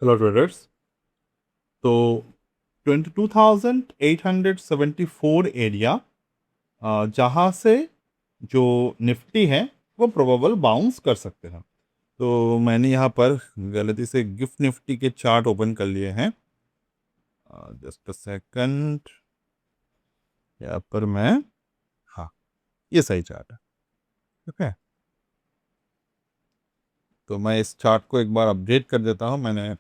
Hello traders. तो 22,874 area जहाँ से जो निफ्टी है वो प्रोबेबल बाउंस कर सकते हैं। तो मैंने यहाँ पर गलती से गिफ्ट निफ्टी के चार्ट ओपन कर लिए हैं। Just a second. यहाँ पर मैं, हाँ, ये सही चार्ट है। ओके, तो मैं इस चार्ट को एक बार अपडेट कर देता हूँ। मैंने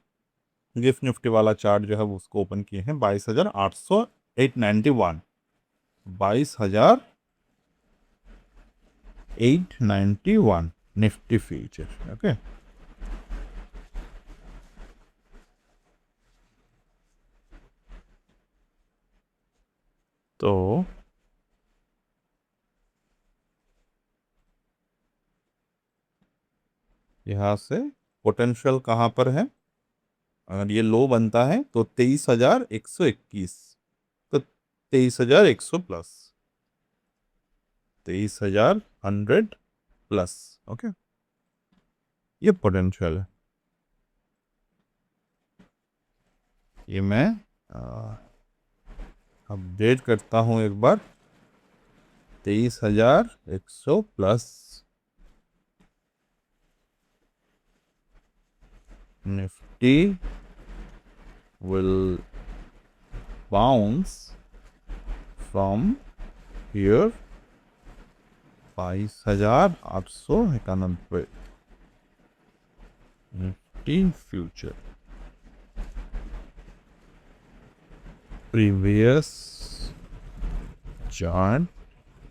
गिफ्ट निफ्टी वाला चार्ट जो है वो उसको ओपन किए हैं। 22,891, 22,891 निफ्टी फ्यूचर। ओके, तो यहाँ से पोटेंशियल कहाँ पर है? अगर ये लो बनता है तो 23,121, तो 23,100 प्लस, 23,100 प्लस। ओके, ये पोटेंशियल है। ये मैं अपडेट करता हूँ एक बार। 23,100 plus Nifty will bounce from here 22,891 Nifty future. Previous chart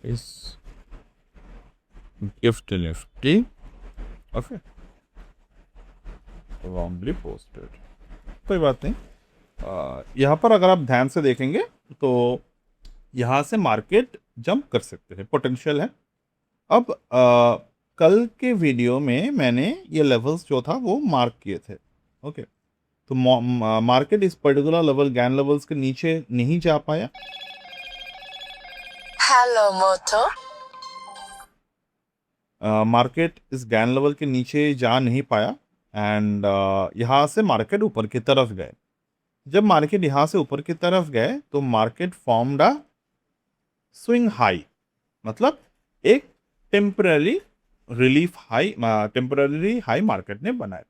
is gift nifty. Okay, wrongly posted। कोई बात नहीं। यहाँ पर अगर आप ध्यान से देखेंगे तो यहाँ से मार्केट जंप कर सकते हैं, पोटेंशियल है। अब कल के वीडियो में मैंने ये लेवल्स जो था वो मार्क किए थे। ओके, तो मार्केट इस पर्टिकुलर लेवल, गैन लेवल्स के नीचे नहीं जा पाया। हेलो मोटो। मार्केट इस गैन लेवल के नीचे जा नहीं पाया एंड यहाँ से मार्केट ऊपर की तरफ गए। जब मार्केट यहाँ से ऊपर की तरफ गए तो market formed a swing high, मतलब एक temporary relief high, temporary high market ने बनाया।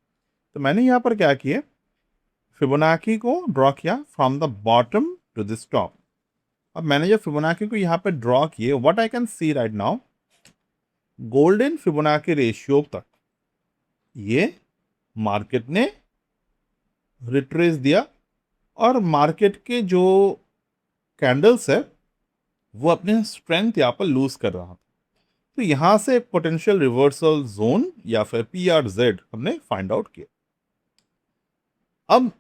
तो मैंने यहाँ पर क्या किया, फिबोनाची को ड्रॉ किया from the bottom to this top. अब मैंने जब फिबोनाची को यहाँ पे ड्रॉ किए, what I can see right now, golden Fibonacci ratio तक ये मार्केट ने रिट्रेस दिया और मार्केट के जो कैंडल्स है वो अपने स्ट्रेंथ यहाँ पर लूज कर रहा था। तो यहाँ से एक पोटेंशियल रिवर्सल जोन या फिर PRZ हमने फाइंड आउट किया। अब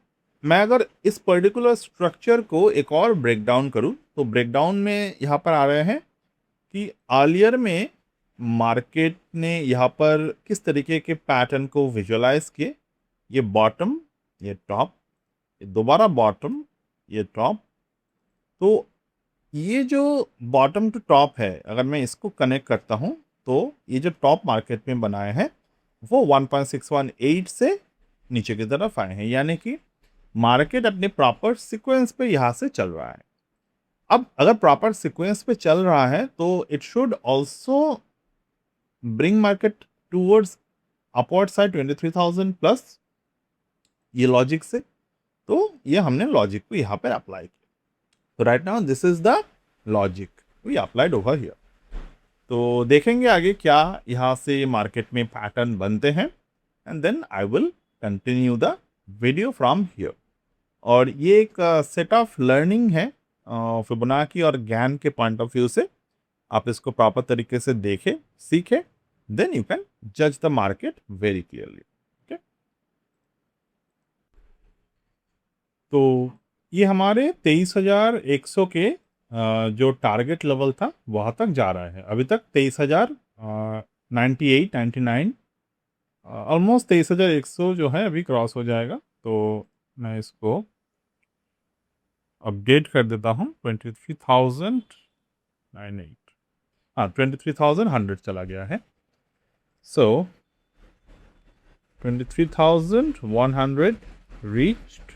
मैं अगर इस पर्टिकुलर स्ट्रक्चर को एक और ब्रेक डाउन करूं तो ब्रेकडाउन में यहाँ पर आ रहे हैं कि आलियर में मार्केट ने यहाँ पर किस तरीके के पैटर्न को विजुअलाइज किए। ये बॉटम, ये टॉप, ये दोबारा बॉटम, ये टॉप। तो ये जो बॉटम टू टॉप है, अगर मैं इसको कनेक्ट करता हूं तो ये जो टॉप मार्केट में बनाए हैं वो 1.618 से नीचे की तरफ आए हैं, यानी कि मार्केट अपने प्रॉपर सीक्वेंस पे यहाँ से चल रहा है। अब अगर प्रॉपर सीक्वेंस पे चल रहा है तो it should also bring market towards upward side 23,000 plus, ये लॉजिक से। तो ये हमने लॉजिक को यहाँ पर अप्लाई किया। तो right now this is the logic we applied over here. तो देखेंगे आगे क्या यहाँ से मार्केट में पैटर्न बनते हैं and then I will continue the video from here. और ये एक सेट ऑफ लर्निंग है फिबोनाची और गैन के पॉइंट ऑफ व्यू से। आप इसको प्रॉपर तरीके से देखें, सीखें, देन यू कैन जज the market very clearly. Okay, तो ये हमारे 23,100 के जो टारगेट लेवल था वहाँ तक जा रहा है। अभी तक 23,098, 99, ऑलमोस्ट 23,100 जो है अभी क्रॉस हो जाएगा। तो मैं इसको अपडेट कर देता हूँ। 23,098, हाँ 23,100 चला गया है। सो 23,100 reached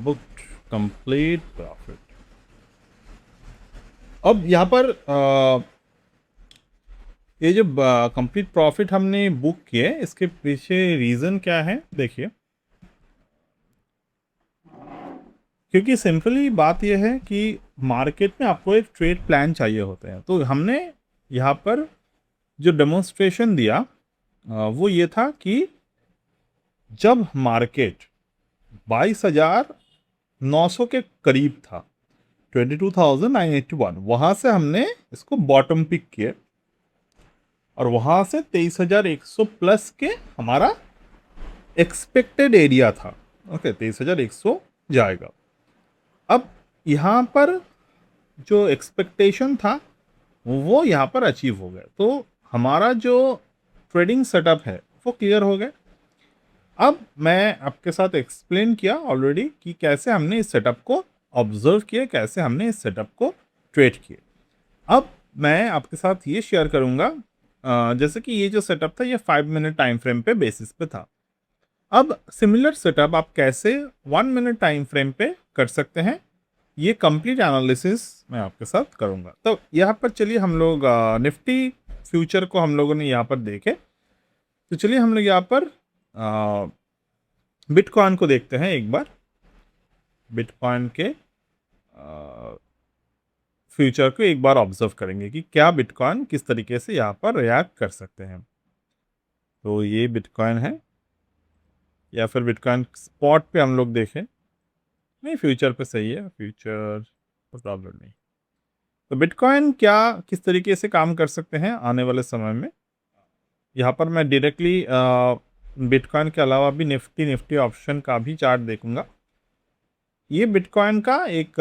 booked complete profit। अब यहाँ पर ये जो कंप्लीट प्रॉफिट हमने बुक किए, इसके पीछे रीज़न क्या है देखिए। क्योंकि सिंपली बात यह है कि मार्केट में आपको एक ट्रेड प्लान चाहिए होते हैं। तो हमने यहाँ पर जो डेमोन्स्ट्रेशन दिया वो ये था कि जब मार्केट 22,900 के करीब था, 22,981, वहाँ से हमने इसको बॉटम पिक किए और वहाँ से 23,100 प्लस के हमारा एक्सपेक्टेड एरिया था। ओके, 23,100 जाएगा। अब यहाँ पर जो एक्सपेक्टेशन था वो यहाँ पर अचीव हो गया, तो हमारा जो ट्रेडिंग सेटअप है वो क्लियर हो गया। अब मैं आपके साथ एक्सप्लेन किया ऑलरेडी कि कैसे हमने इस सेटअप को ऑब्जर्व किया, कैसे हमने इस सेटअप को ट्रेड किए। अब मैं आपके साथ ये शेयर करूँगा, जैसे कि ये जो सेटअप था ये 5 मिनट टाइम फ्रेम पे बेसिस पे था। अब सिमिलर सेटअप आप कैसे 1 मिनट टाइम फ्रेम पे कर सकते हैं, ये कंप्लीट एनालिसिस मैं आपके साथ करूंगा। तो यहाँ पर चलिए हम लोग निफ्टी फ्यूचर को हम लोगों ने यहाँ पर देखे। तो चलिए हम लोग यहाँ पर बिटकॉइन को देखते हैं एक बार। बिटकॉइन के फ्यूचर को एक बार ऑब्जर्व करेंगे कि क्या बिटकॉइन किस तरीके से यहाँ पर रिएक्ट कर सकते हैं। तो ये बिटकॉइन है, या फिर बिटकॉइन स्पॉट पे हम लोग देखें, नहीं फ्यूचर पे सही है, फ्यूचर प्रॉब्लम नहीं। तो बिटकॉइन क्या किस तरीके से काम कर सकते हैं आने वाले समय में, यहाँ पर मैं डायरेक्टली बिटकॉइन के अलावा भी निफ्टी ऑप्शन का भी चार्ट देखूंगा। ये बिटकॉइन का एक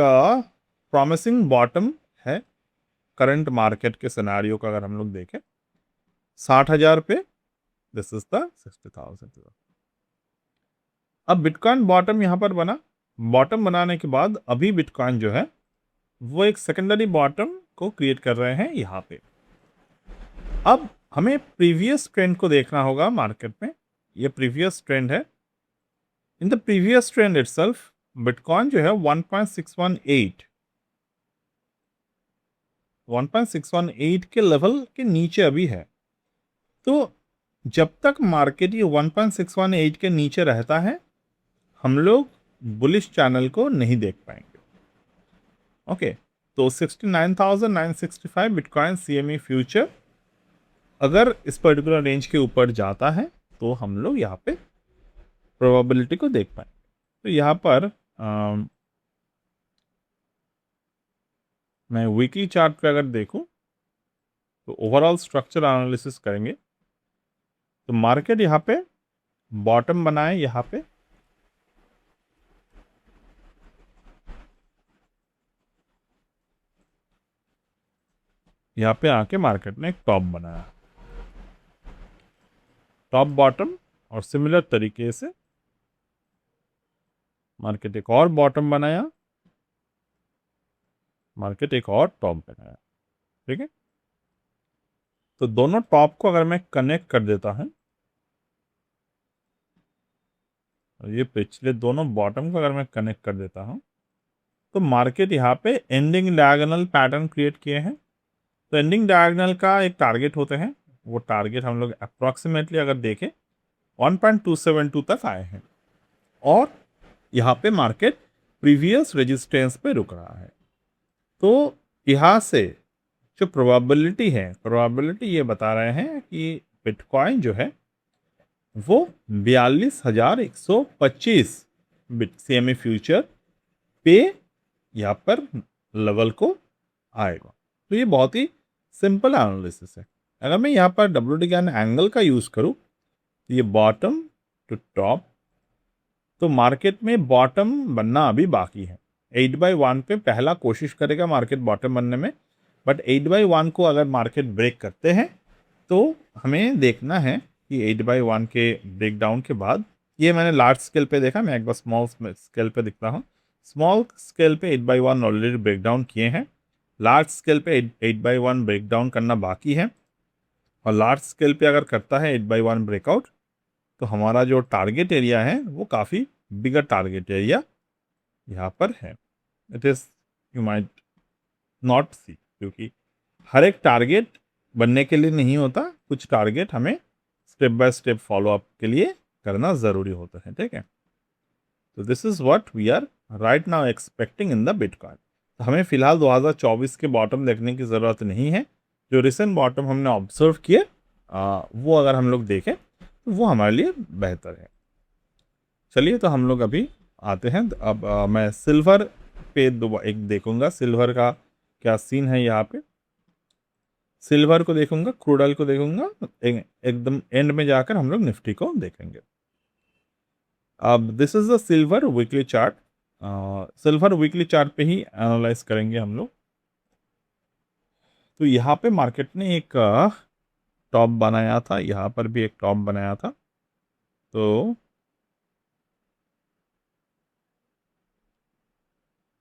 प्रॉमिसिंग बॉटम है करंट मार्केट के सिनेरियो का। अगर हम लोग देखें 60,000 पे, दिस इज द 60,000। अब बिटकॉइन बॉटम यहाँ पर बना, बॉटम बनाने के बाद अभी बिटकॉइन जो है वो एक सेकेंडरी बॉटम को क्रिएट कर रहे हैं यहाँ पे। अब हमें प्रीवियस ट्रेंड को देखना होगा मार्केट में। ये प्रीवियस ट्रेंड है। In the previous trend itself bitcoin जो है 1.618 के लेवल के नीचे अभी है। तो जब तक मार्केट ये 1.618 के नीचे रहता है हम लोग बुलिश चैनल को नहीं देख पाएंगे। ओके, तो 69,965 बिटकॉइन CME फ्यूचर अगर इस पर्टिकुलर रेंज के ऊपर जाता है तो हम लोग यहाँ पे प्रोबेबिलिटी को देख पाएंगे। तो यहाँ पर मैं वीकली चार्ट पे अगर देखूं तो ओवरऑल स्ट्रक्चर एनालिसिस करेंगे तो मार्केट यहाँ पे बॉटम बनाए, यहाँ पे आके मार्केट ने एक टॉप बनाया, टॉप बॉटम, और सिमिलर तरीके से मार्केट एक और बॉटम बनाया, मार्केट एक और टॉप बनाया। ठीक है, तो दोनों टॉप को अगर मैं कनेक्ट कर देता हूं, और ये पिछले दोनों बॉटम को अगर मैं कनेक्ट कर देता हूं, तो मार्केट यहाँ पे एंडिंग डायगोनल पैटर्न क्रिएट किए हैं। तो एंडिंग डायगोनल का एक टारगेट होते हैं, वो टारगेट हम लोग अप्रॉक्सीमेटली अगर देखें 1.272 तक आए हैं, और यहाँ पे मार्केट प्रीवियस रेजिस्टेंस पे रुक रहा है। तो यहाँ से जो प्रोबेबिलिटी है, प्रोबेबिलिटी ये बता रहे हैं कि बिटकॉइन जो है वो 42,125 CME फ्यूचर पे यहाँ पर लेवल को आएगा। तो ये बहुत ही सिंपल एनालिसिस है। अगर मैं यहाँ पर WD एंगल का यूज़ करूँ तो ये बॉटम टू टॉप, तो मार्केट में बॉटम बनना अभी बाकी है। 8/1 पे पहला कोशिश करेगा मार्केट बॉटम बनने में, बट 8/1 को अगर मार्केट ब्रेक करते हैं तो हमें देखना है कि 8/1 के ब्रेक डाउन के बाद, ये मैंने लार्ज स्केल पे देखा, मैं एक बार स्मॉल स्केल पे दिखता हूँ। स्मॉल स्केल पे 8/1 ऑलरेडी ब्रेक डाउन किए हैं, लार्ज स्केल पे 8/1 ब्रेक डाउन करना बाकी है, और लार्ज स्केल पे अगर करता है 8/1 ब्रेकआउट तो हमारा जो टारगेट एरिया है वो काफ़ी बिगर टारगेट एरिया यहाँ पर है। It is you might not see, क्योंकि हर एक टारगेट बनने के लिए नहीं होता, कुछ टारगेट हमें step by step follow up के लिए करना ज़रूरी होता है। ठीक है, तो this is what we are right now expecting in the bitcoin. तो हमें फिलहाल 2024 के बॉटम देखने की ज़रूरत नहीं है। जो रिसेंट बॉटम हमने ऑब्जर्व किए वो अगर हम लोग देखें तो वो हमारे लिए बेहतर है। चलिए, तो हम लोग अभी आते हैं। अब मैं सिल्वर पे एक देखूंगा सिल्वर का क्या सीन है यहाँ पे। सिल्वर को देखूंगा, क्रूड ऑयल को देखूंगा, एकदम एंड में जाकर हम लोग निफ्टी को देखेंगे। अब this is the silver weekly chart. Silver weekly chart पे ही एनालाइज करेंगे हम लोग। तो यहाँ पे मार्केट ने एक टॉप बनाया था, यहाँ पर भी एक टॉप बनाया था। तो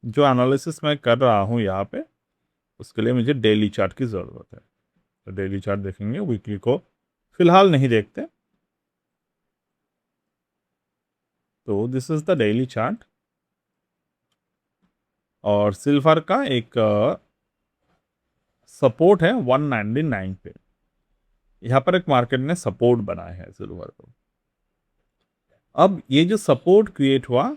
जो एनालिसिस मैं कर रहा हूँ यहाँ पे, उसके लिए मुझे डेली चार्ट की ज़रूरत है। तो डेली चार्ट देखेंगे, वीकली को फिलहाल नहीं देखते। तो this is the daily chart और सिल्वर का एक सपोर्ट है 199 पे। यहाँ पर एक मार्केट ने सपोर्ट बनाया है सिल्वर को। अब ये जो सपोर्ट क्रिएट हुआ,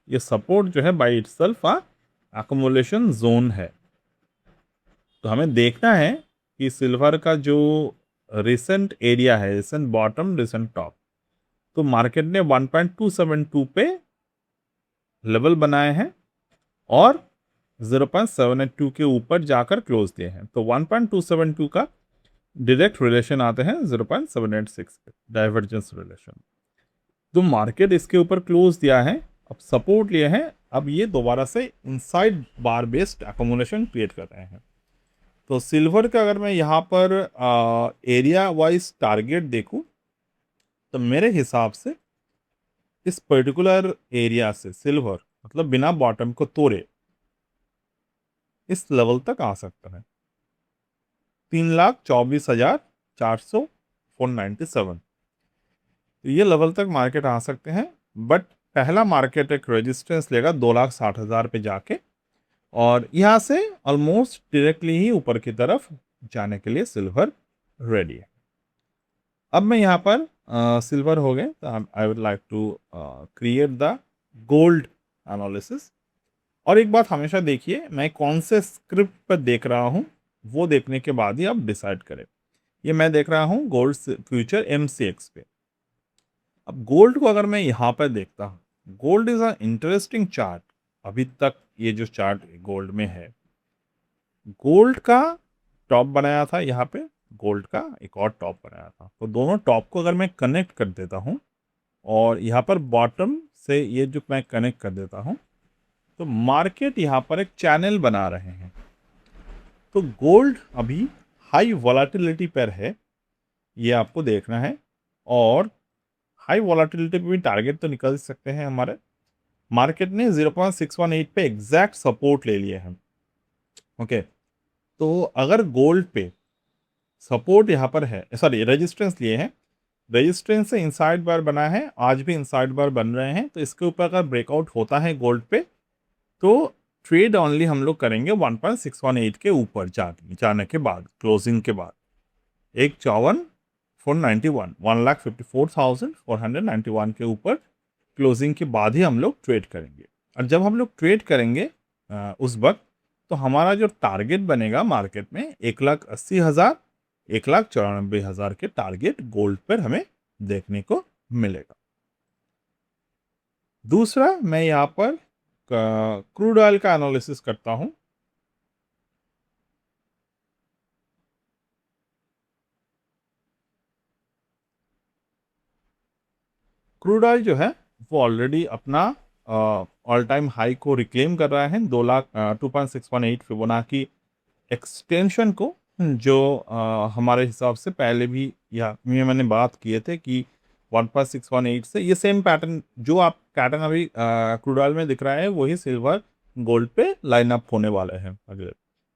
ये सपोर्ट जो है बाय इटसेल्फ अकोमोलेशन जोन है। तो हमें देखना है कि सिल्वर का जो रिसेंट एरिया है, रिसेंट बॉटम, रिसेंट टॉप, तो मार्केट ने 1.272 पे लेवल बनाए हैं और 0.782 के ऊपर जाकर क्लोज दिए हैं। तो 1.272 का डायरेक्ट रिलेशन आते हैं 0.786 पे, डाइवर्जेंस रिलेशन। तो मार्केट इसके ऊपर क्लोज दिया है, अब सपोर्ट लिए हैं, अब ये दोबारा से इनसाइड बार बेस्ड अकोमोलेशन क्रिएट कर रहे हैं। तो सिल्वर का अगर मैं यहाँ पर एरिया वाइज टारगेट देखूं, तो मेरे हिसाब से इस पर्टिकुलर एरिया से सिल्वर मतलब बिना बॉटम को तोड़े इस लेवल तक आ सकता है, 3,24,400 तो ये लेवल तक मार्केट आ सकते हैं। बट पहला मार्केट एक रेजिस्टेंस लेगा 2,60,000 पे जाके, और यहाँ से ऑलमोस्ट डायरेक्टली ही ऊपर की तरफ जाने के लिए सिल्वर रेडी है। अब मैं यहाँ पर सिल्वर हो गए, तो I would like to create the gold analysis. और एक बात हमेशा देखिए, मैं कौन से स्क्रिप्ट पर देख रहा हूँ वो देखने के बाद ही आप डिसाइड करें। ये मैं देख रहा हूँ गोल्ड फ्यूचर MCX पे। अब गोल्ड को अगर मैं यहाँ पर देखता हूँ, gold is a interesting chart. अभी तक ये जो चार्ट गोल्ड में है, गोल्ड का टॉप बनाया था यहाँ पे, गोल्ड का एक और टॉप बनाया था। तो दोनों टॉप को अगर मैं कनेक्ट कर देता हूँ और यहाँ पर बॉटम से ये जो मैं कनेक्ट कर देता हूँ, तो मार्केट यहाँ पर एक चैनल बना रहे हैं। तो गोल्ड अभी हाई वॉलेटिलिटी पर है, ये आपको देखना है। और हाई वॉलेटिलिटी पे भी टारगेट तो निकल सकते हैं हमारे। मार्केट ने 0.618 पे एग्जैक्ट सपोर्ट ले लिए हैं। ओके, तो अगर गोल्ड पे सपोर्ट यहाँ पर है, सॉरी रेजिस्टेंस लिए हैं, रेजिस्टेंस से इनसाइड बार बना है, आज भी इनसाइड बार बन रहे हैं, तो इसके ऊपर अगर ब्रेकआउट होता है गोल्ड पे, तो ट्रेड ऑनली हम लोग करेंगे 1.618 के ऊपर जाने के बाद, क्लोजिंग के बाद 1,54,491 1,54,491 के ऊपर क्लोजिंग के बाद ही हम लोग ट्रेड करेंगे। और जब हम लोग ट्रेड करेंगे उस वक्त, तो हमारा जो टारगेट बनेगा मार्केट में 1,80,000 1,94,000 के टारगेट गोल्ड पर हमें देखने को मिलेगा। दूसरा, मैं यहाँ पर क्रूड ऑयल का एनालिसिस करता हूँ। क्रूड ऑयल जो है वो ऑलरेडी अपना ऑल टाइम हाई को रिक्लेम कर रहा है, 2,618 फिबोनाची एक्सटेंशन को, जो हमारे हिसाब से पहले भी या मैंने बात किए थे कि 1.618 से ये सेम पैटर्न, जो आप पैटर्न अभी क्रूड ऑयल में दिख रहा है, वही सिल्वर गोल्ड पे लाइन अप होने वाले हैं अगले।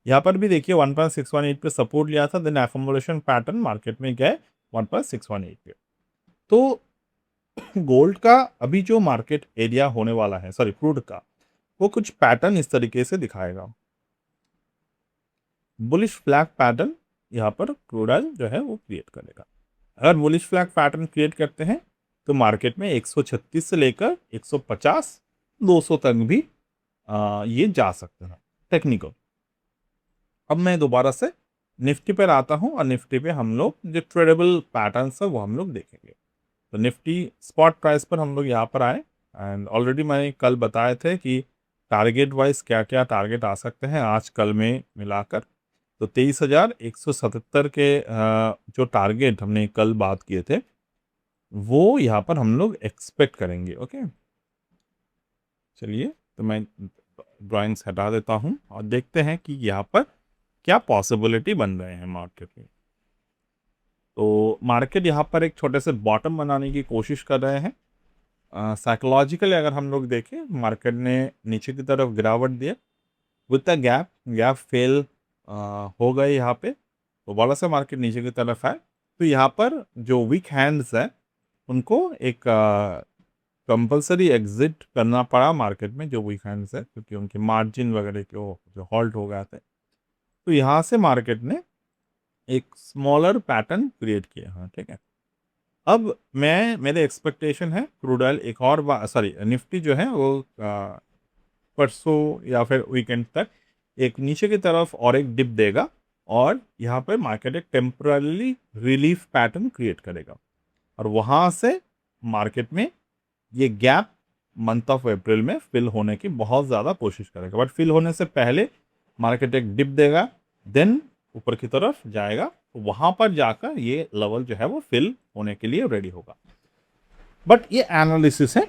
यहाँ पर भी देखिए 1.618 पे सपोर्ट लिया था, देन एकोमोडेशन पैटर्न मार्केट में गए 1.618 पे। तो गोल्ड का अभी जो मार्केट एरिया होने वाला है, सॉरी क्रूड का, वो कुछ पैटर्न इस तरीके से दिखाएगा। बुलिश फ्लैग पैटर्न यहाँ पर क्रूड ऑयल जो है वो क्रिएट करेगा। अगर बुलिश फ्लैग पैटर्न क्रिएट करते हैं तो मार्केट में 136 से लेकर 150 200 तक भी ये जा सकते हैं टेक्निकल। अब मैं दोबारा से निफ्टी पर आता हूं और निफ्टी पे हम लोग जो ट्रेडेबल पैटर्न्स है वो हम लोग देखेंगे। तो निफ्टी स्पॉट प्राइस पर हम लोग यहाँ पर आए एंड ऑलरेडी मैंने कल बताए थे कि टारगेट वाइज क्या क्या टारगेट आ सकते हैं आज कल में मिलाकर। तो 23,177 के जो टारगेट हमने कल बात किए थे वो यहाँ पर हम लोग एक्सपेक्ट करेंगे। ओके, चलिए तो मैं ड्राइंग्स हटा देता हूँ और देखते हैं कि यहाँ पर क्या पॉसिबिलिटी बन रहे हैं मार्केट में। तो मार्केट यहाँ पर एक छोटे से बॉटम बनाने की कोशिश कर रहे हैं। साइकोलॉजिकली अगर हम लोग देखें, मार्केट ने नीचे की तरफ गिरावट दिया विद द गैप फेल हो गए यहाँ पे, तो बड़ा सा मार्केट नीचे की तरफ है। तो यहाँ पर जो वीक हैंड्स है उनको एक कंपलसरी एग्जिट करना पड़ा मार्केट में, जो वीक हैंड्स है, क्योंकि उनके मार्जिन वगैरह के जो हॉल्ट हो गए थे। तो यहाँ से मार्केट ने एक स्मॉलर पैटर्न क्रिएट किया है। ठीक है, अब मैं मेरे एक्सपेक्टेशन है क्रूड ऑयल एक और सॉरी निफ्टी जो है वो परसों या फिर वीकेंड तक एक नीचे की तरफ और एक डिप देगा और यहाँ पर मार्केट एक टेम्पररी रिलीफ पैटर्न क्रिएट करेगा और वहाँ से मार्केट में ये गैप मंथ ऑफ अप्रैल में फिल होने की बहुत ज़्यादा कोशिश करेगा। बट फिल होने से पहले मार्केट एक डिप देगा, देन ऊपर की तरफ जाएगा, तो वहाँ पर जाकर ये लेवल जो है वो फिल होने के लिए रेडी होगा। बट ये एनालिसिस है,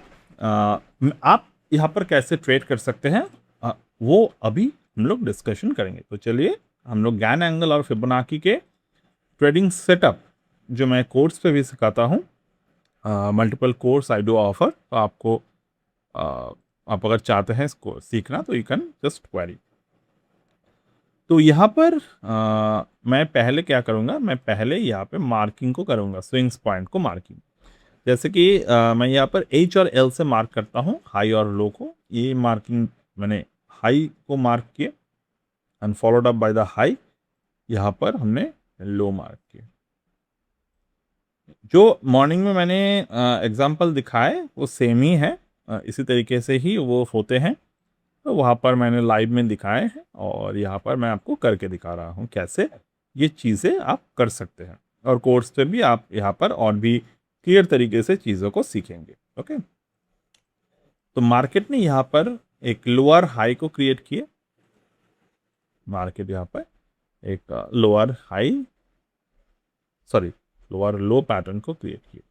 आप यहाँ पर कैसे ट्रेड कर सकते हैं वो अभी हम लोग डिस्कशन करेंगे। तो चलिए हम लोग गैन एंगल और फिबोनाची के ट्रेडिंग सेटअप जो मैं कोर्स पे भी सिखाता हूँ, multiple course I do offer, तो आपको आप अगर चाहते हैं इसको सीखना तो यू कैन जस्ट क्वेरी। तो यहाँ पर मैं पहले क्या करूँगा, मैं पहले यहाँ पे मार्किंग को करूँगा, स्विंग्स पॉइंट को मार्किंग। जैसे कि मैं यहाँ पर H और L से मार्क करता हूँ हाई और लो को। ये मार्किंग मैंने हाई को मार्क किया and followed up by the high, यहाँ पर हमने लो मार्क किया। जो मॉर्निंग में मैंने एग्जांपल दिखाए वो सेम ही है, इसी तरीके से ही वो होते हैं। तो वहाँ पर मैंने लाइव में दिखाए हैं और यहाँ पर मैं आपको करके दिखा रहा हूँ कैसे ये चीज़ें आप कर सकते हैं। और कोर्स पे भी आप यहाँ पर और भी क्लियर तरीके से चीज़ों को सीखेंगे। ओके, तो मार्केट ने यहाँ पर एक लोअर हाई को क्रिएट किया। मार्केट यहाँ पर एक लोअर हाई सॉरी लोअर लो पैटर्न को क्रिएट किया।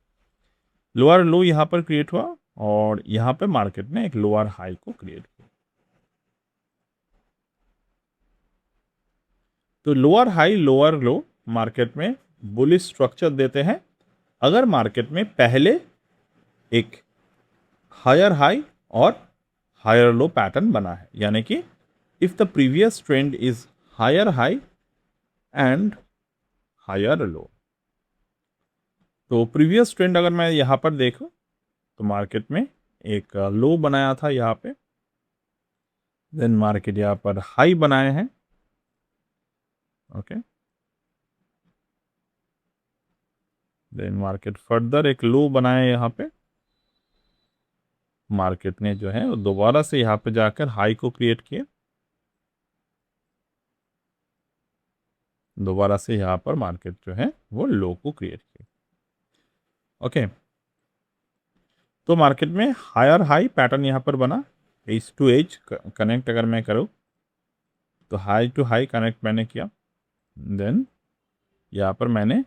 लोअर लो यहाँ पर क्रिएट हुआ और यहाँ पे मार्केट ने एक लोअर हाई को क्रिएट किया। तो lower high lower low market में बुलिश स्ट्रक्चर देते हैं अगर मार्केट में पहले एक हायर हाई और हायर लो पैटर्न बना है, यानी कि if the previous trend is higher high and higher low. तो प्रीवियस ट्रेंड अगर मैं यहाँ पर देखूं तो मार्केट में एक लो बनाया था यहाँ पे, देन मार्केट यहाँ पर हाई बनाए हैं। ओके, देन मार्केट फर्दर एक लो बनाए यहाँ पे। मार्केट ने जो है दोबारा से यहाँ पे जाकर हाई को क्रिएट किया, दोबारा से यहाँ पर मार्केट जो है वो लो को क्रिएट किया। ओके, तो मार्केट में हायर हाई पैटर्न यहाँ पर बना, एज टू एज कनेक्ट अगर मैं करूँ तो हाई टू हाई कनेक्ट मैंने किया, देन यहाँ पर मैंने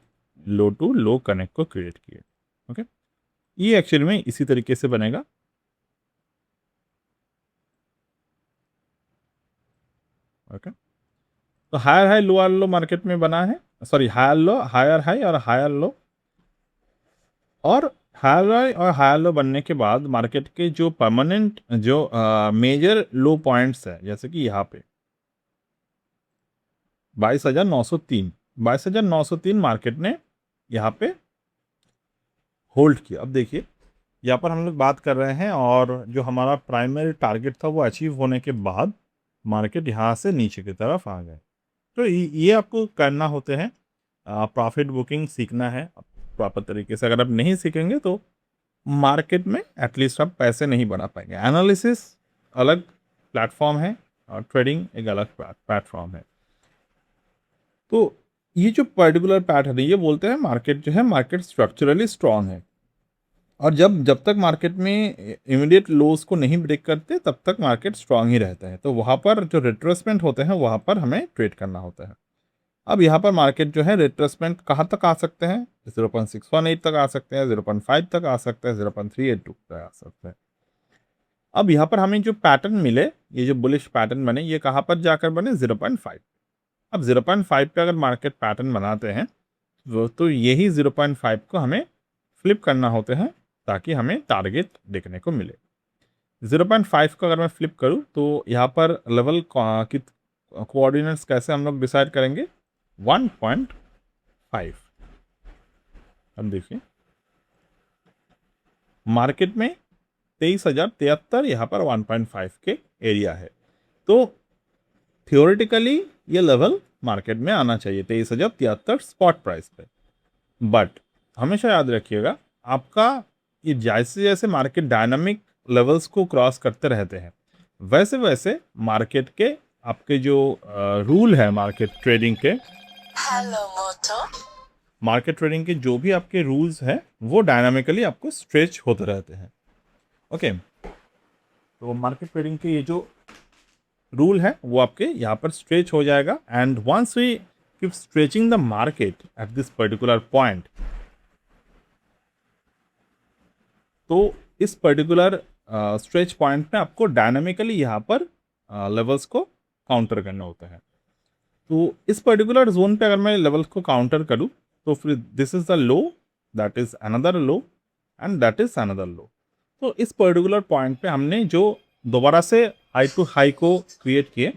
लो टू लो कनेक्ट को क्रिएट किया। ओके, ये एक्चुअली में इसी तरीके से बनेगा। ओके, तो higher high lower low market में बना है, sorry higher low higher high और हायर लो, और हायर हाई और हायर लो बनने के बाद मार्केट के जो परमानेंट जो मेजर लो पॉइंट्स है, जैसे कि यहाँ पे 22,903 22,903 मार्केट ने यहाँ पे होल्ड किया। अब देखिए यहाँ पर हम लोग बात कर रहे हैं और जो हमारा प्राइमरी टारगेट था वो अचीव होने के बाद मार्केट यहाँ से नीचे की तरफ आ गए। तो ये आपको करना होते हैं, प्रॉफिट बुकिंग सीखना है प्रॉपर तरीके से। अगर आप नहीं सीखेंगे तो मार्केट में एटलीस्ट आप पैसे नहीं बना पाएंगे। एनालिसिस अलग प्लेटफॉर्म है और ट्रेडिंग एक अलग प्लेटफॉर्म है। तो ये जो पर्टिकुलर पैटर्न है, ये बोलते हैं मार्केट जो है, मार्केट स्ट्रक्चरली स्ट्रांग है, और जब जब तक मार्केट में इमीडिएट लोज को नहीं ब्रेक करते तब तक मार्केट स्ट्रांग ही रहता है। तो वहाँ पर जो रिट्रेसमेंट होते हैं वहाँ पर हमें ट्रेड करना होता है। अब यहाँ पर मार्केट जो है रिट्रेसमेंट कहाँ तक आ सकते हैं, 0.618 तक आ सकते हैं, 0.5 तक आ सकते हैं, 0.382 तक आ सकते हैं। अब यहाँ पर हमें जो पैटर्न मिले, ये जो बुलिश पैटर्न बने, ये कहाँ पर जाकर बने, 0.5। अब 0.5 पे अगर मार्केट पैटर्न बनाते हैं तो यही 0.5 को हमें फ्लिप करना होते हैं ताकि हमें टारगेट देखने को मिले। 0.5 को अगर मैं फ्लिप करूं तो यहाँ पर लेवल की कोऑर्डिनेट्स कैसे हम लोग डिसाइड करेंगे, 1.5। अब देखिए मार्केट में 23,073, यहाँ पर 1.5 के एरिया है। तो थियोरेटिकली ये लेवल मार्केट में आना चाहिए 23,073 स्पॉट प्राइस पे। बट हमेशा याद रखिएगा, आपका ये जैसे जैसे मार्केट डायनामिक लेवल्स को क्रॉस करते रहते हैं वैसे वैसे मार्केट के आपके जो रूल है मार्केट ट्रेडिंग के, मार्केट ट्रेडिंग के जो भी आपके रूल्स हैं वो डायनामिकली आपको स्ट्रेच होते रहते हैं। ओके, तो मार्केट ट्रेडिंग के ये जो रूल है वो आपके यहाँ पर स्ट्रेच हो जाएगा। And once we keep stretching the market at this particular point, तो इस पर्टिकुलर स्ट्रेच पॉइंट में आपको डायनामिकली यहाँ पर लेवल्स को काउंटर करना होता है। तो इस पर्टिकुलर जोन पे अगर मैं लेवल्स को काउंटर करूँ तो फिर this is the low, that is another low, and that is another low. तो इस पर्टिकुलर पॉइंट पे हमने जो दोबारा से हाई टू हाई को क्रिएट किए,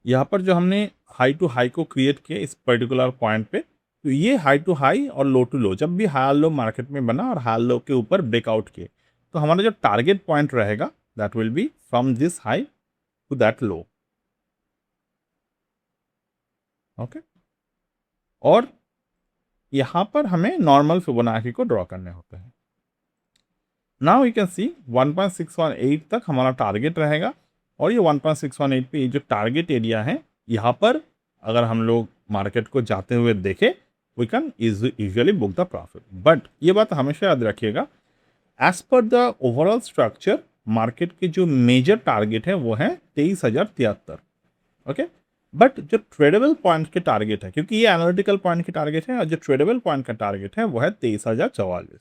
यहाँ पर जो हमने हाई टू हाई को क्रिएट किया इस पर्टिकुलर पॉइंट पे, तो ये हाई टू हाई और लो टू लो, जब भी हाई लो मार्केट में बना और हाई लो के ऊपर ब्रेकआउट किए, तो हमारा जो टारगेट पॉइंट रहेगा that will be from this high to that low. Okay, और यहाँ पर हमें नॉर्मल फिबोनाची को ड्रॉ करने होते हैं। नाउ यू कैन सी 1.618 तक हमारा टारगेट रहेगा, और ये 1.618 पे ये जो टारगेट एरिया है, यहाँ पर अगर हम लोग मार्केट को जाते हुए देखें, we can usually book the profit. But ये बात हमेशा याद रखिएगा, as per the overall structure market के जो मेजर टारगेट है वो है 23,073। ओके, बट जो ट्रेडेबल पॉइंट के टारगेट है, क्योंकि ये एनालिटिकल पॉइंट के टारगेट है, और जो ट्रेडेबल पॉइंट का टारगेट है वो है 23,044।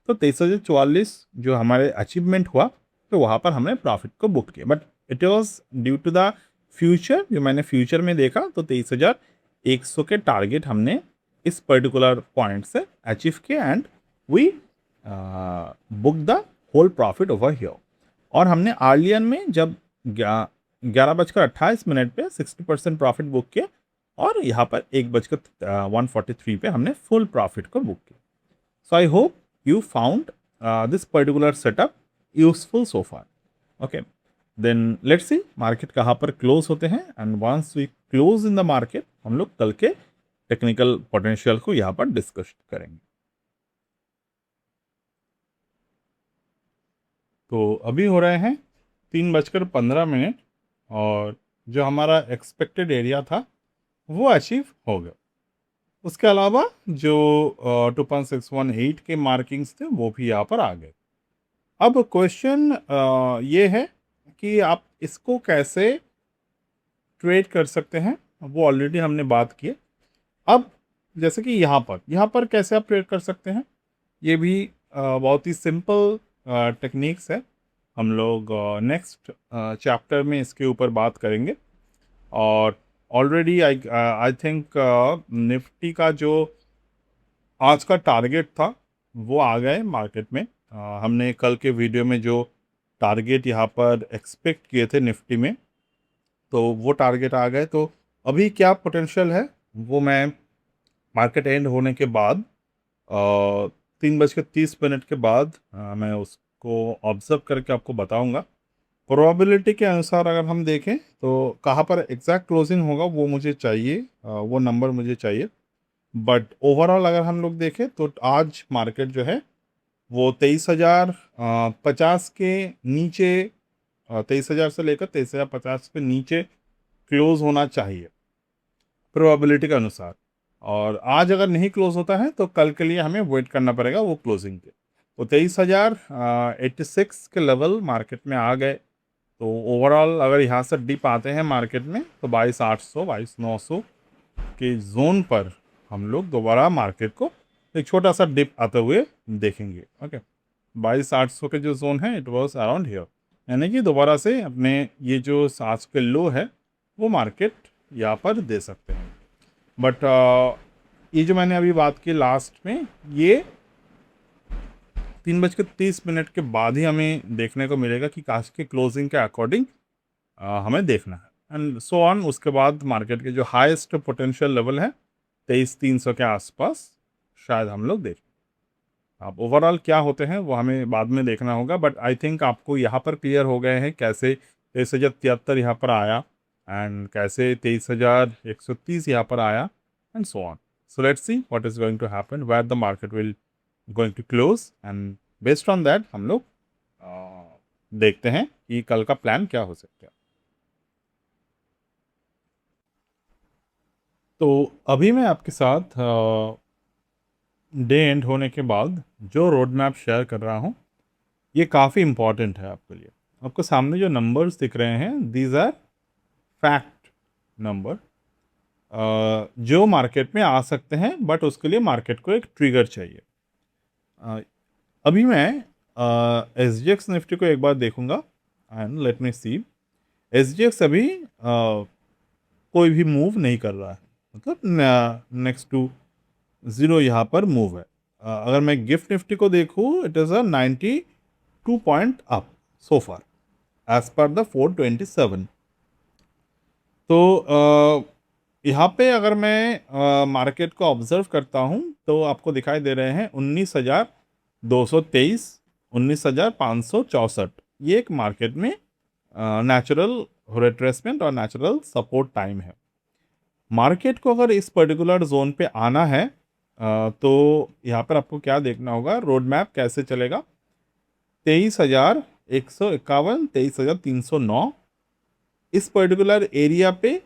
तो 23,044 जो हमारे अचीवमेंट हुआ, तो वहाँ पर हमने प्रॉफिट को बुक किया। But it was due to the future, जो मैंने फ्यूचर में देखा, तो 23,100 के टारगेट हमने इस पर्टिकुलर पॉइंट से अचीव किया, and we book the whole profit over here. और हमने अर्लियर में जब 11:28 पे 60% प्रॉफिट बुक किया, और यहाँ पर 1:143 पे हमने फुल प्रॉफिट को बुक किया। So I hope you found this particular setup useful so far. Okay, then let's see market कहाँ पर close होते हैं, and once we close in the market हम लोग कल के टेक्निकल पोटेंशियल को यहाँ पर डिस्कस करेंगे। तो अभी हो रहे हैं 3:15, और जो हमारा एक्सपेक्टेड एरिया था वो अचीव हो गया। उसके अलावा जो 2.618 के मार्किंग्स थे वो भी यहाँ पर आ गए। अब क्वेश्चन ये है कि आप इसको कैसे ट्रेड कर सकते हैं, वो ऑलरेडी हमने बात की है। अब जैसे कि यहाँ पर कैसे आप ट्रेड कर सकते हैं, ये भी बहुत ही सिंपल टेक्निक्स है। हम लोग नेक्स्ट चैप्टर में इसके ऊपर बात करेंगे। और ऑलरेडी आई थिंक निफ्टी का जो आज का टारगेट था वो आ गए मार्केट में। हमने कल के वीडियो में जो टारगेट यहाँ पर एक्सपेक्ट किए थे निफ्टी में, तो वो टारगेट आ गए। तो अभी क्या पोटेंशियल है वो मैं मार्केट एंड होने के बाद 3:30 के बाद मैं उसको ऑब्जर्व करके आपको बताऊंगा। प्रोबेबिलिटी के अनुसार अगर हम देखें तो कहाँ पर एग्जैक्ट क्लोजिंग होगा वो मुझे चाहिए, वो नंबर मुझे चाहिए। बट ओवरऑल अगर हम लोग देखें तो आज मार्केट जो है वो 23,050 के नीचे, 23,000 से लेकर 23,050 के नीचे क्लोज होना चाहिए प्रोबेबिलिटी के अनुसार। और आज अगर नहीं क्लोज होता है तो कल के लिए हमें वेट करना पड़ेगा वो क्लोजिंग के। तो 23,086 के लेवल मार्केट में आ गए। तो ओवरऑल अगर यहाँ से डिप आते हैं मार्केट में तो 22,800 22,900 के जोन पर हम लोग दोबारा मार्केट को एक छोटा सा डिप आते हुए देखेंगे। ओके, 22,800 के जो जोन है इट वाज अराउंड हियर, यानी कि दोबारा से अपने ये जो आज के लो है वो मार्केट यहाँ पर दे सकते हैं। बट ये जो मैंने अभी बात की लास्ट में, ये 3:30 के बाद ही हमें देखने को मिलेगा कि आज के क्लोजिंग के अकॉर्डिंग हमें देखना है एंड सो ऑन। उसके बाद मार्केट के जो हाईएस्ट पोटेंशियल लेवल है 23,300 के आसपास शायद हम लोग देखें। अब ओवरऑल क्या होते हैं वो हमें बाद में देखना होगा। बट आई थिंक आपको यहाँ पर क्लियर हो गए हैं कैसे 23,073 यहाँ पर आया एंड कैसे 23,130 यहाँ पर आया and so on. So let's see what is going to happen, where the market will going to close and based on that हम लोग देखते हैं कि कल का प्लान क्या हो सकता है। तो अभी मैं आपके साथ डे एंड होने के बाद जो रोड मैप शेयर कर रहा हूँ ये काफ़ी इम्पॉर्टेंट है आपके लिए। आपको सामने जो नंबर्स दिख रहे हैं दीज आर फैक्ट नंबर जो मार्केट में आ सकते हैं, बट उसके लिए मार्केट को एक ट्रिगर चाहिए। अभी मैं एस जी एक्स निफ्टी को एक बार देखूंगा and let me see. S G X अभी कोई भी मूव नहीं कर रहा है, मतलब नेक्स्ट टू ज़ीरो यहाँ पर मूव है। अगर मैं गिफ्ट निफ्टी को देखूँ it is a 92 point up so far as per the 427। तो यहाँ पे अगर मैं मार्केट को ऑब्जर्व करता हूँ तो आपको दिखाई दे रहे हैं 19,223, 19,564। ये एक मार्केट में नेचुरल रिट्रेसमेंट और नेचुरल सपोर्ट टाइम है। मार्केट को अगर इस पर्टिकुलर जोन पे आना है तो यहाँ पर आपको क्या देखना होगा, रोड मैप कैसे चलेगा। 23,151, 23,309 इस पर्टिकुलर एरिया पे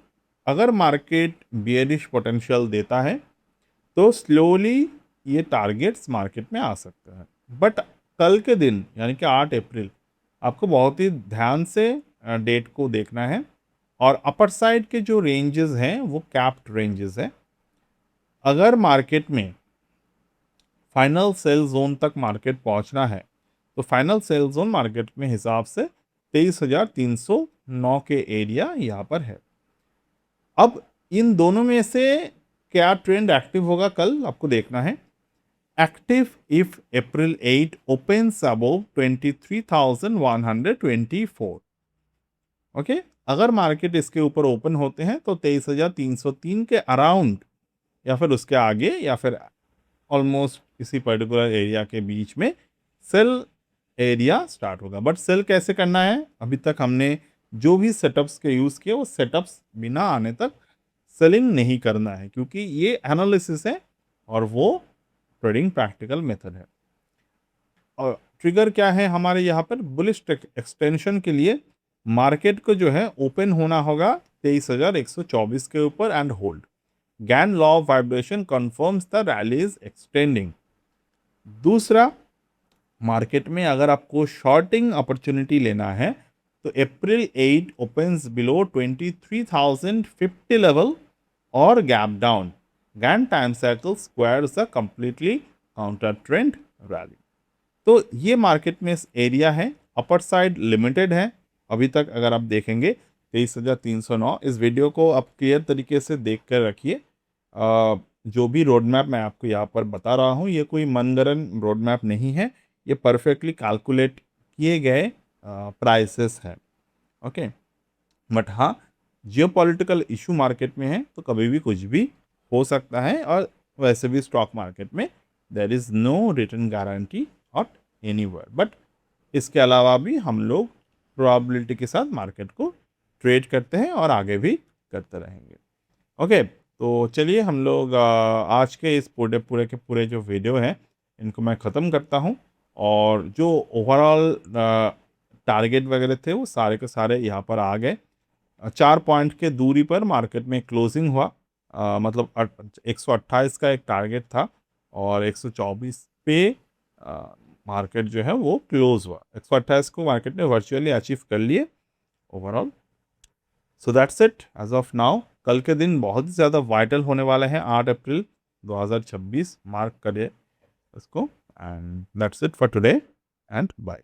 अगर मार्केट बियरिश पोटेंशियल देता है तो स्लोली ये टारगेट्स मार्केट में आ सकते हैं। बट कल के दिन यानी कि 8 अप्रैल आपको बहुत ही ध्यान से डेट को देखना है। और अपर साइड के जो रेंजेस हैं वो कैप्ड रेंजेस हैं। अगर मार्केट में फाइनल सेल जोन तक मार्केट पहुंचना है तो फाइनल सेल जोन मार्केट में हिसाब से 23,309 के एरिया यहाँ पर है। अब इन दोनों में से क्या ट्रेंड एक्टिव होगा कल आपको देखना है। Active if April 8 opens above 23,124। Okay, अगर मार्केट इसके ऊपर ओपन होते हैं तो 23,303 के अराउंड या फिर उसके आगे या फिर ऑलमोस्ट इसी पर्टिकुलर एरिया के बीच में सेल एरिया स्टार्ट होगा। बट सेल कैसे करना है, अभी तक हमने जो भी सेटअप्स के यूज़ किए वो सेटअप्स बिना आने तक सेलिंग नहीं करना है, क्योंकि ये एनालिसिस है और वो ट्रेडिंग प्रैक्टिकल मेथड है। और ट्रिगर क्या है हमारे यहाँ पर, बुलिश एक्सटेंशन के लिए मार्केट को जो है ओपन होना होगा 23,124 के ऊपर and hold. Gann law of vibration confirms the rally is extending. दूसरा, मार्केट में अगर आपको शॉर्टिंग अपॉर्चुनिटी लेना है तो अप्रैल 8 ओपन्स बिलो 23,050 लेवल और gap down. Gann time cycle squares a completely counter trend rally. तो ये मार्केट में एरिया है, अपर साइड लिमिटेड है अभी तक। अगर आप देखेंगे 23,309, इस वीडियो को आप क्लियर तरीके से देख कर रखिए। जो भी रोड मैप मैं आपको यहाँ पर बता रहा हूँ ये कोई मनगढ़ंत रोड मैप नहीं है, ये परफेक्टली कैलकुलेट किए गए प्राइसेस है। ओके, बट हाँ, जियोपॉलिटिकल इशू मार्केट में है तो कभी भी कुछ भी हो सकता है और वैसे भी स्टॉक मार्केट में there is no return guarantee at anywhere, but इसके अलावा भी हम लोग प्रोबेबिलिटी के साथ मार्केट को ट्रेड करते हैं और आगे भी करते रहेंगे। ओके, तो चलिए हम लोग आज के इस पूरे पूरे के पूरे जो वीडियो हैं इनको मैं ख़त्म करता हूँ, और जो ओवरऑल टारगेट वगैरह थे वो सारे के सारे यहाँ पर आ गए। 4 पॉइंट के दूरी पर मार्केट में क्लोजिंग हुआ। मतलब 128 का एक टारगेट था और 124 पे मार्केट जो है वो क्लोज हुआ। 128 को मार्केट ने वर्चुअली अचीव कर लिए overall. So that's it as of now. कल के दिन बहुत ही ज़्यादा वाइटल होने वाले हैं, 8 अप्रैल 2026, मार्क करिए इसको। And that's it for today and bye.